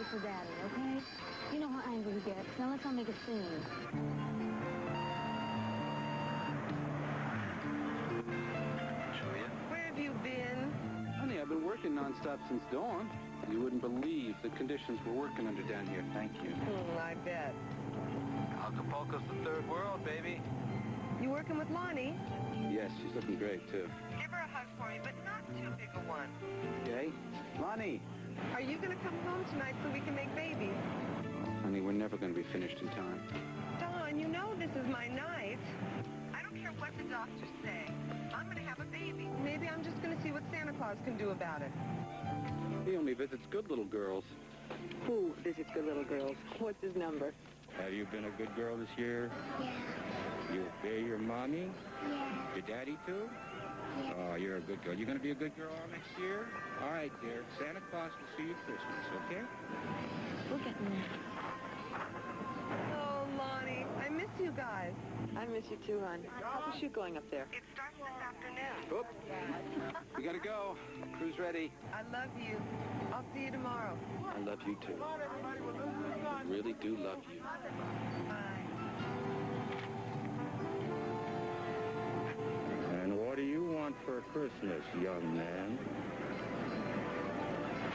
wait for Daddy, okay? You know how angry he gets. Now let's not make a scene. Where have you been? Honey, I've been working nonstop since dawn. You wouldn't believe the conditions we're working under down here. Thank you. I bet. Acapulco's the third world, baby. You working with Lonnie? Yes, she's looking great, too. Give her a hug for me, but not too big a one. Okay? Lonnie! Are you going to come home tonight so we can make babies? Honey, we're never going to be finished in time. Don, you know this is my night. I don't care what the doctors say. I'm going to have a baby. Maybe I'm just going to see what Santa Claus can do about it. He only visits good little girls. Who visits good little girls? What's his number? Have you been a good girl this year? Yeah. You obey your mommy? Yeah. Your daddy, too? Yeah. Oh, you're a good girl. You going to be a good girl all next year? All right, dear. Santa Claus will see you Christmas, okay? Look at me. Oh, Lonnie, I miss you guys. I miss you too, hon. How's the shoot going up there? It starts this afternoon. Oop. We gotta go. Crew's ready. I love you. I'll see you tomorrow. I love you, too. I really do love you. Bye. And what do you want for Christmas, young man?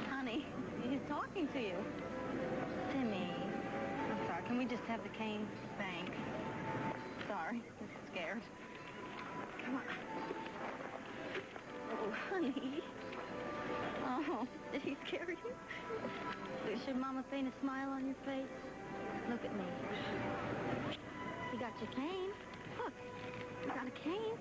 Honey, he's talking to you. Timmy. I'm sorry. Can we just have the cane? Thanks. Sorry. I'm scared. Come on. Oh, honey. Oh, did he scare you? Should Mama paint a smile on your face? Look at me. You got your cane. Look, you got a cane.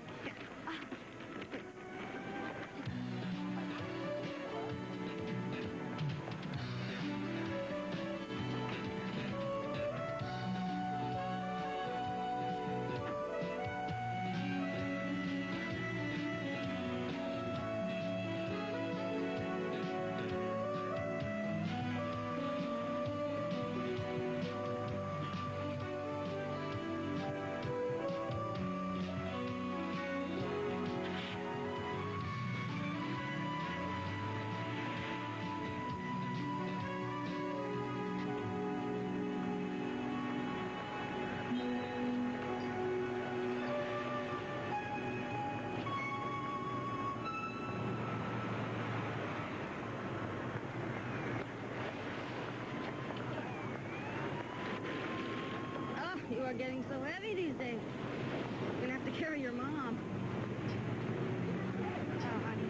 You are getting so heavy these days. You're gonna have to carry your mom. Oh, honey.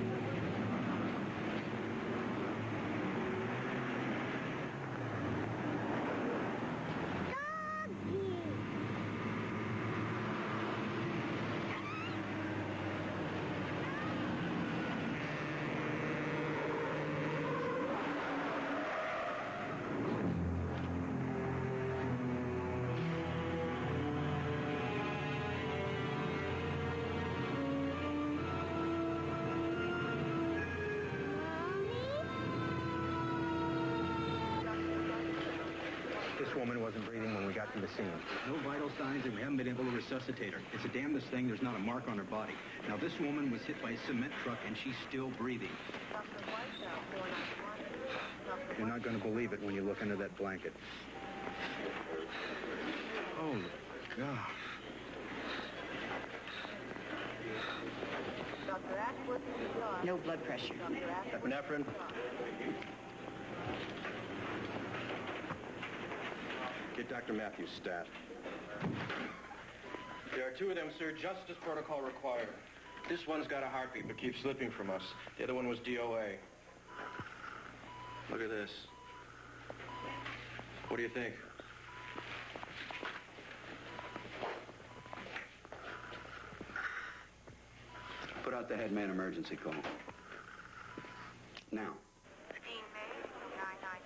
This woman wasn't breathing when we got to the scene. No vital signs, and we haven't been able to resuscitate her. It's the damnedest thing. There's not a mark on her body. Now, this woman was hit by a cement truck, and she's still breathing. You're not going to believe it when you look under that blanket. Oh, God. No blood pressure. Epinephrine. Get Dr. Matthews' stat. There are two of them, sir, just as protocol required. This one's got a heartbeat, but keeps slipping from us. The other one was DOA. Look at this. What do you think? Put out the headman emergency call. Now. Dean May, room 999.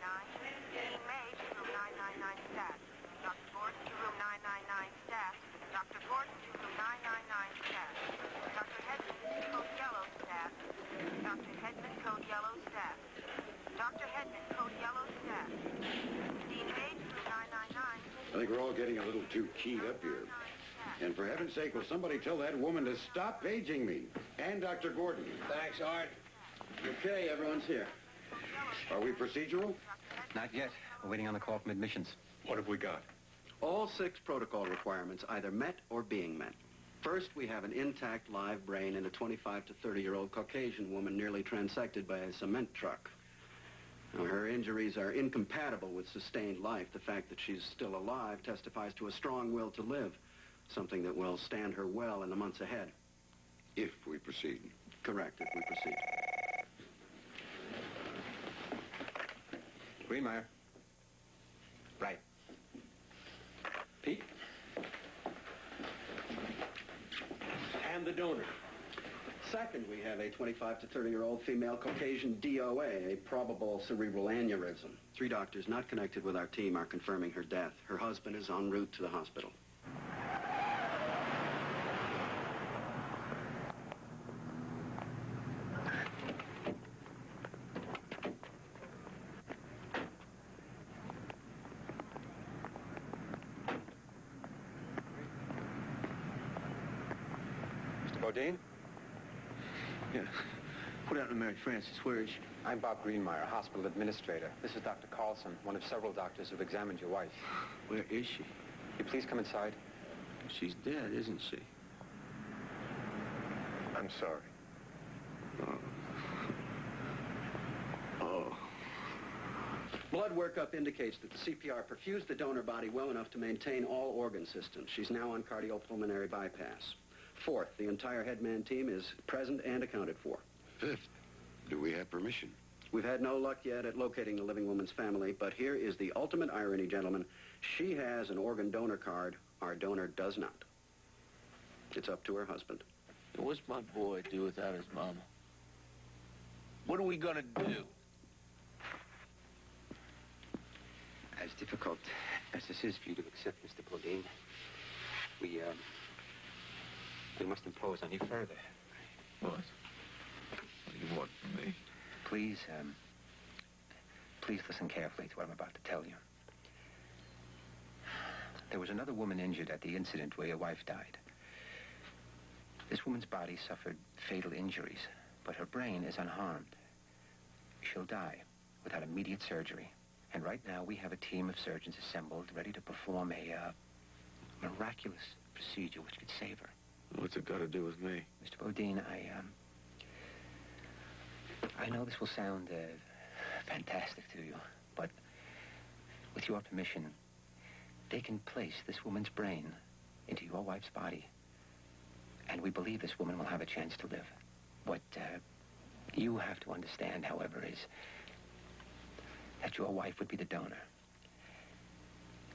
Dean May, room 999 staff. Dr. Gordon to room 999 staff. Dr. Gordon to room 999 staff. Dr. Hedman, code yellow staff. Dr. Hedman, code yellow staff. Dr. Hedman, code yellow staff. Dean May, room 999. I think we're all getting a little too keyed up here. And for heaven's sake, will somebody tell that woman to stop paging me? And Dr. Gordon. Thanks, Art. Okay, everyone's here. Are we procedural? Not yet. We're waiting on the call from admissions. What have we got? All 6 protocol requirements either met or being met. First, we have an intact live brain in a 25 to 30-year-old Caucasian woman nearly transected by a cement truck. Now, her injuries are incompatible with sustained life. The fact that she's still alive testifies to a strong will to live, something that will stand her well in the months ahead. If we proceed. Correct, if we proceed. Greenmeyer. Right. Pete? And the donor. Second, we have a 25 to 30-year-old female Caucasian DOA, a probable cerebral aneurysm. 3 doctors not connected with our team are confirming her death. Her husband is en route to the hospital. Mr. Bodine? Yeah. What happened to Mary Frances? Where is she? I'm Bob Greenmeyer, hospital administrator. This is Dr. Carlson, one of several doctors who've examined your wife. Where is she? You please come inside. She's dead, isn't she? I'm sorry. Oh. Blood workup indicates that the CPR perfused the donor body well enough to maintain all organ systems. She's now on cardiopulmonary bypass. Fourth, the entire headman team is present and accounted for. Fifth, do we have permission? We've had no luck yet at locating the living woman's family, but here is the ultimate irony, gentlemen. She has an organ donor card. Our donor does not. It's up to her husband. What's my boy do without his mama? What are we gonna do? As difficult as this is for you to accept, Mr. Bodine, we must impose on you further. What? What do you want from me? Please listen carefully to what I'm about to tell you. There was another woman injured at the incident where your wife died. This woman's body suffered fatal injuries, but her brain is unharmed. She'll die without immediate surgery. And right now, we have a team of surgeons assembled, ready to perform a miraculous procedure which could save her. What's it got to do with me? Mr. Bodine, I know this will sound fantastic to you, but with your permission, they can place this woman's brain into your wife's body, and we believe this woman will have a chance to live. What you have to understand, however, is that your wife would be the donor.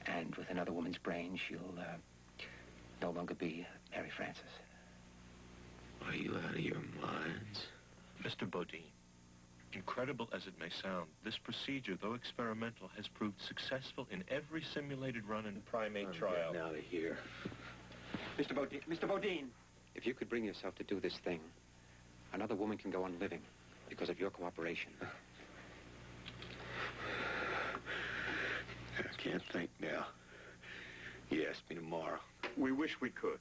And with another woman's brain, she'll no longer be Mary Frances. Are you out of your minds? Mr. Bodine, incredible as it may sound, this procedure, though experimental, has proved successful in every simulated run in primate trial. Out of here. Mr. Bodine! If you could bring yourself to do this thing, another woman can go on living because of your cooperation. I can't think now. You ask me tomorrow. We wish we could,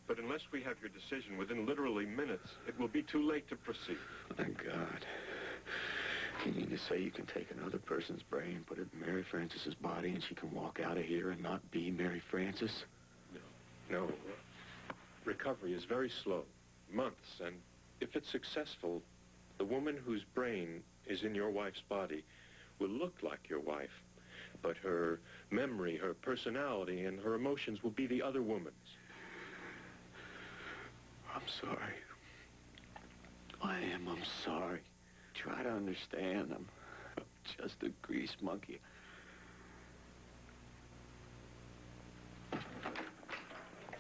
but unless we have your decision within literally minutes, it will be too late to proceed. Thank God. You mean to say you can take another person's brain, put it in Mary Frances's body, and she can walk out of here and not be Mary Frances? No. Recovery is very slow, months, and if it's successful, the woman whose brain is in your wife's body will look like your wife, but her memory, her personality, and her emotions will be the other woman's. I'm sorry. I'm sorry. Try to understand. I'm just a grease monkey.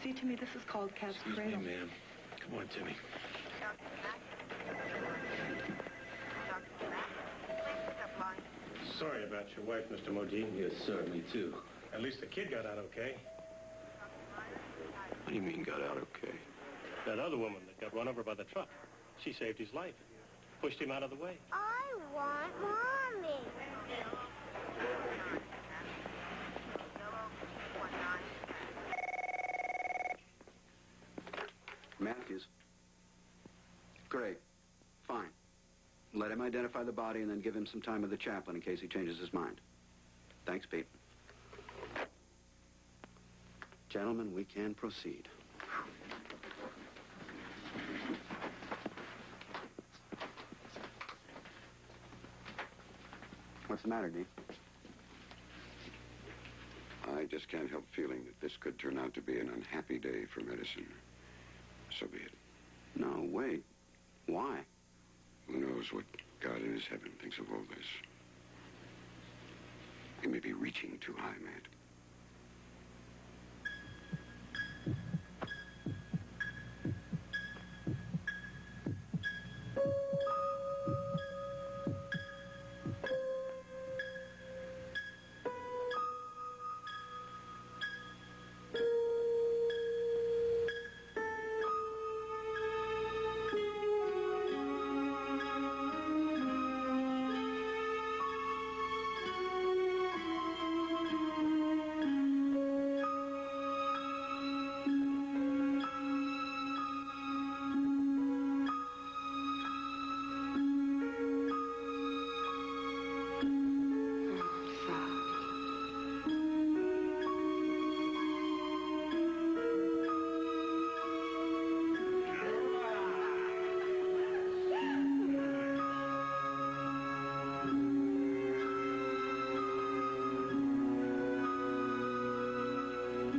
See, Timmy, this is called cat's Excuse me, cradle. ma'am. Come on, Timmy. Sorry about your wife, Mr. Modine. Yes, sir, me too. At least the kid got out okay. What do you mean got out okay? That other woman that got run over by the truck, she saved his life. Pushed him out of the way. I want Mommy. Matthews. Great. Fine. Let him identify the body and then give him some time with the chaplain in case he changes his mind. Thanks, Pete. Gentlemen, we can proceed. What's the matter, Dean? I just can't help feeling that this could turn out to be an unhappy day for medicine. So be it. No, wait. Why? Who knows what God in his heaven thinks of all this? He may be reaching too high, Matt.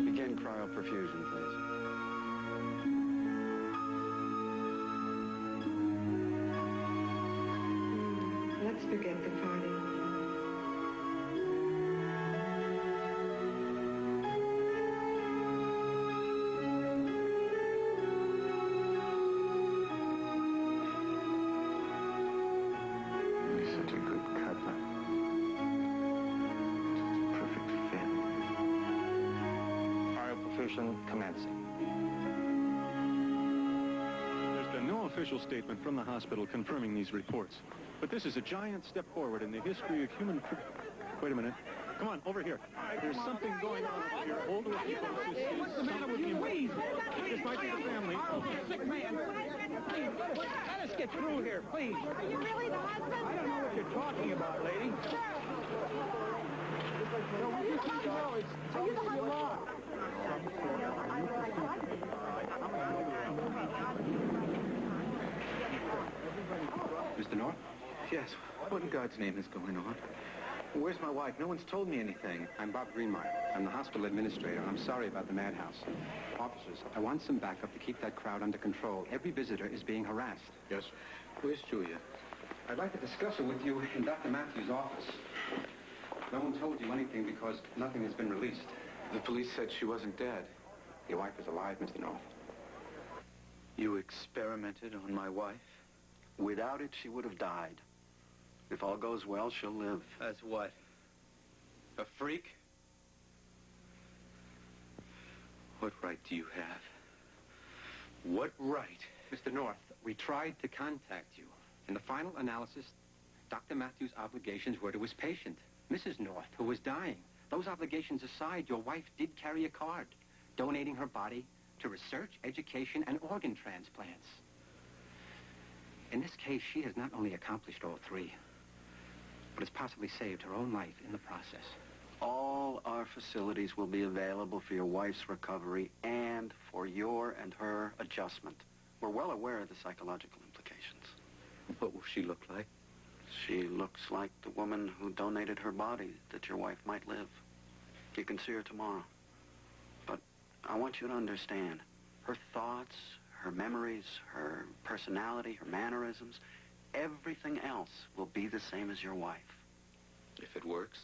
Begin cryoperfusion, please. Let's forget the party. He's such a good cuddler. Perfect fit. Cryoperfusion commencing. There's been no official statement from the hospital confirming these reports. But this is a giant step forward in the history of human... Wait a minute. Come on, over here. There's something going on over here. Older people. What's the matter with you? Please. This might be the family. Sick man. Please, let us get through here, please. Are you really the husband? I don't know what you're talking about, lady. Are you the husband? Mr. North? Yes. What in God's name is going on? Where's my wife? No one's told me anything. I'm Bob Greenmeyer. I'm the hospital administrator. I'm sorry about the madhouse. Officers, I want some backup to keep that crowd under control. Every visitor is being harassed. Yes. Where's Julia? I'd like to discuss it with you in Dr. Matthews' office. No one told you anything because nothing has been released. The police said she wasn't dead. Your wife is alive, Mr. North. You experimented on my wife? Without it, she would have died. If all goes well, she'll live. As what? A freak? What right do you have? What right? Mr. North, we tried to contact you. In the final analysis, Dr. Matthews' obligations were to his patient, Mrs. North, who was dying. Those obligations aside, your wife did carry a card, donating her body to research, education, and organ transplants. In this case, she has not only accomplished all three, but has possibly saved her own life in the process. All our facilities will be available for your wife's recovery and for your and her adjustment. We're well aware of the psychological implications. What will she look like? She looks like the woman who donated her body that your wife might live. You can see her tomorrow. But I want you to understand, her thoughts, her memories, her personality, her mannerisms, everything else will be the same as your wife. If it works?